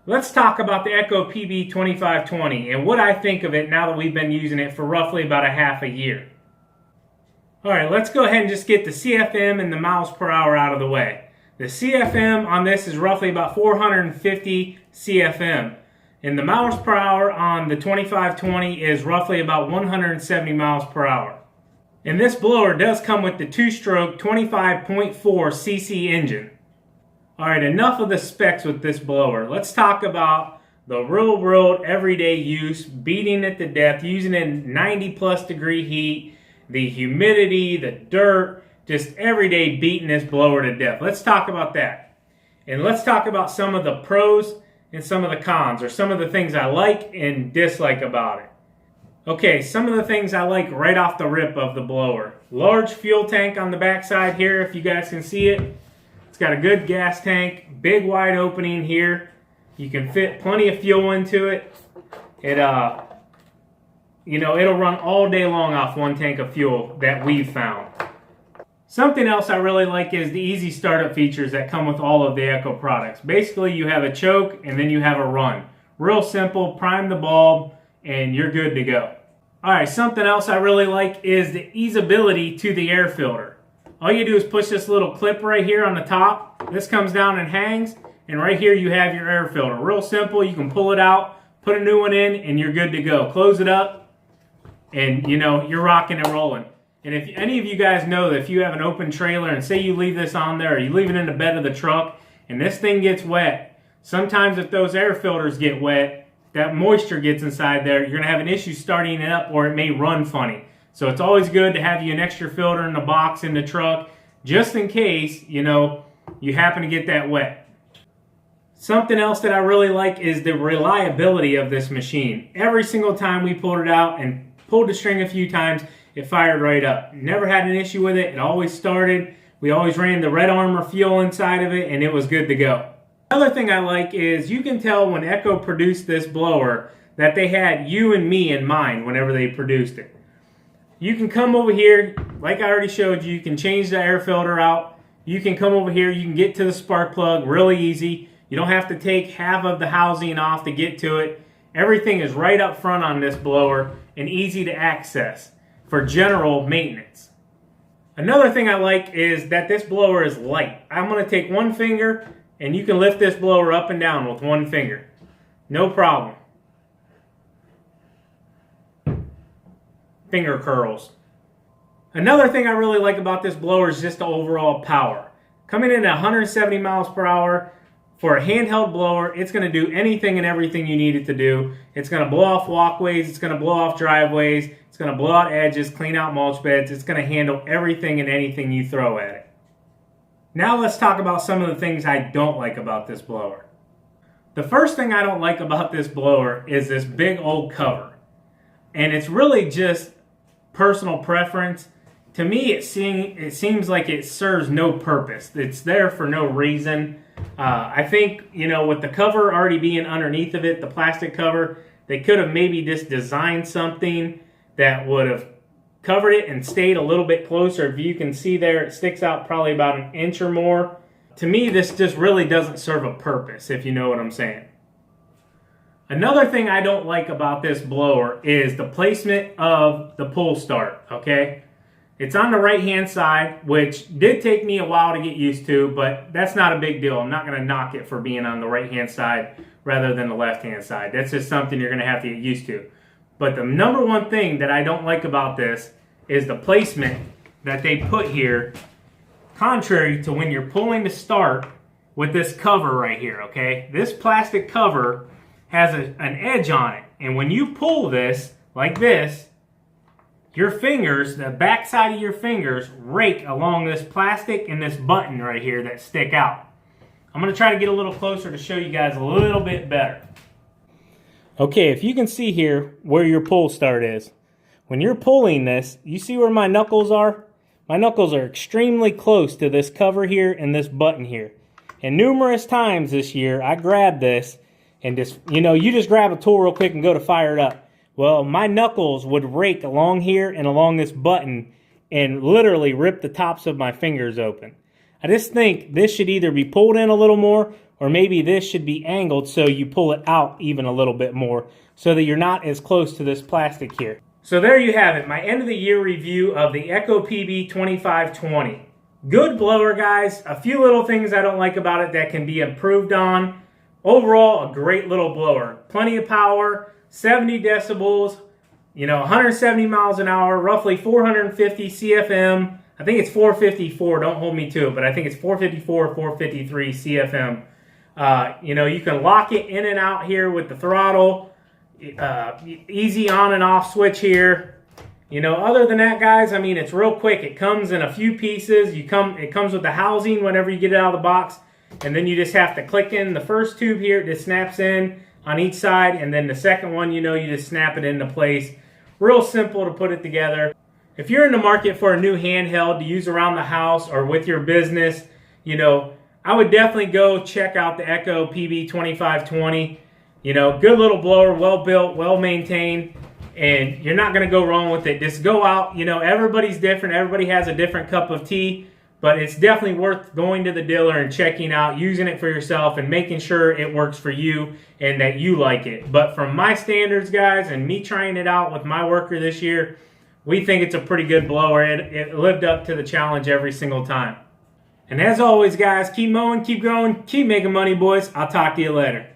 Let's talk about the Echo PB2520 and what I think of it now that we've been using it for roughly about a half a year. Alright, let's go ahead and just get the CFM and the miles per hour out of the way. The CFM on this is roughly about 450 CFM. And the miles per hour on the 2520 is roughly about 170 miles per hour. And this blower does come with the 2-stroke 25.4 cc engine. Alright, enough of the specs with this blower. Let's talk about the real world everyday use, beating it to death, using it in 90+ degree heat, the humidity, the dirt, just every day beating this blower to death. Let's talk about that. And let's talk about some of the pros and some of the cons, or some of the things I like and dislike about it. Okay, some of the things I like right off the rip of the blower. Large fuel tank on the back side here, if you guys can see it. It's got a good gas tank, big wide opening here. You can fit plenty of fuel into it. It'll run all day long off one tank of fuel that we've found. Something else I really like is the easy startup features that come with all of the Echo products. Basically, you have a choke and then you have a run. Real simple, prime the bulb, and you're good to go. Alright, something else I really like is the easeability to the air filter. All you do is push this little clip right here on the top. This comes down and hangs, and right here you have your air filter. Real simple, you can pull it out, put a new one in, and you're good to go. Close it up, and you're rocking and rolling. And if any of you guys know that if you have an open trailer and say you leave this on there, or you leave it in the bed of the truck, and this thing gets wet, sometimes if those air filters get wet, that moisture gets inside there, you're going to have an issue starting it up, or it may run funny. So it's always good to have you an extra filter in the box in the truck, just in case, you happen to get that wet. Something else that I really like is the reliability of this machine. Every single time we pulled it out and pulled the string a few times, it fired right up. Never had an issue with it. It always started. We always ran the Red Armor fuel inside of it, and it was good to go. Another thing I like is you can tell when Echo produced this blower that they had you and me in mind whenever they produced it. You can come over here, like I already showed you, you can change the air filter out. You can come over here, you can get to the spark plug really easy. You don't have to take half of the housing off to get to it. Everything is right up front on this blower and easy to access for general maintenance. Another thing I like is that this blower is light. I'm going to take one finger and you can lift this blower up and down with one finger. No problem. Finger curls. Another thing I really like about this blower is just the overall power. Coming in at 170 miles per hour, for a handheld blower, it's going to do anything and everything you need it to do. It's going to blow off walkways, it's going to blow off driveways, it's going to blow out edges, clean out mulch beds. It's going to handle everything and anything you throw at it. Now let's talk about some of the things I don't like about this blower. The first thing I don't like about this blower is this big old cover. And it's really just personal preference. To me, it seems like it serves no purpose. It's there for no reason. I think, with the cover already being underneath of it, the plastic cover, they could have maybe just designed something that would have covered it and stayed a little bit closer. If you can see there, it sticks out probably about an inch or more. To me, this just really doesn't serve a purpose, if you know what I'm saying. Another thing I don't like about this blower is the placement of the pull start, okay? It's on the right-hand side, which did take me a while to get used to, but that's not a big deal. I'm not going to knock it for being on the right-hand side rather than the left-hand side. That's just something you're going to have to get used to. But the number one thing that I don't like about this is the placement that they put here, contrary to when you're pulling the start with this cover right here, okay? This plastic cover has an edge on it, and when you pull this, like this, your fingers, the back side of your fingers, rake along this plastic and this button right here that stick out. I'm going to try to get a little closer to show you guys a little bit better. Okay, if you can see here where your pull start is. When you're pulling this, you see where my knuckles are? My knuckles are extremely close to this cover here and this button here. And numerous times this year, I grabbed this and just, you just grab a tool real quick and go to fire it up. Well, my knuckles would rake along here and along this button and literally rip the tops of my fingers open. I just think this should either be pulled in a little more or maybe this should be angled so you pull it out even a little bit more so that you're not as close to this plastic here. So there you have it, my end of the year review of the Echo PB 2520. Good blower, guys. A few little things I don't like about it that can be improved on. Overall, a great little blower. Plenty of power, 70 decibels, 170 miles an hour, roughly 450 CFM. I think it's 454, don't hold me to it, but I think it's 454 or 453 CFM. You can lock it in and out here with the throttle. Easy on and off switch here. Other than that, guys, I mean, it's real quick. It comes in a few pieces. It comes with the housing whenever you get it out of the box, and then you just have to click in the first tube here. It just snaps in on each side, and then the second one, you just snap it into place. Real simple to put it together. If you're in the market for a new handheld to use around the house or with your business, I would definitely go check out the Echo PB 2520. Good little blower, well built, well maintained, and you're not going to go wrong with it. Just go out. Everybody's different. Everybody has a different cup of tea, but it's definitely worth going to the dealer and checking out, using it for yourself, and making sure it works for you and that you like it. But from my standards, guys, and me trying it out with my worker this year, we think it's a pretty good blower. It lived up to the challenge every single time. And as always, guys, keep mowing, keep growing, keep making money, boys. I'll talk to you later.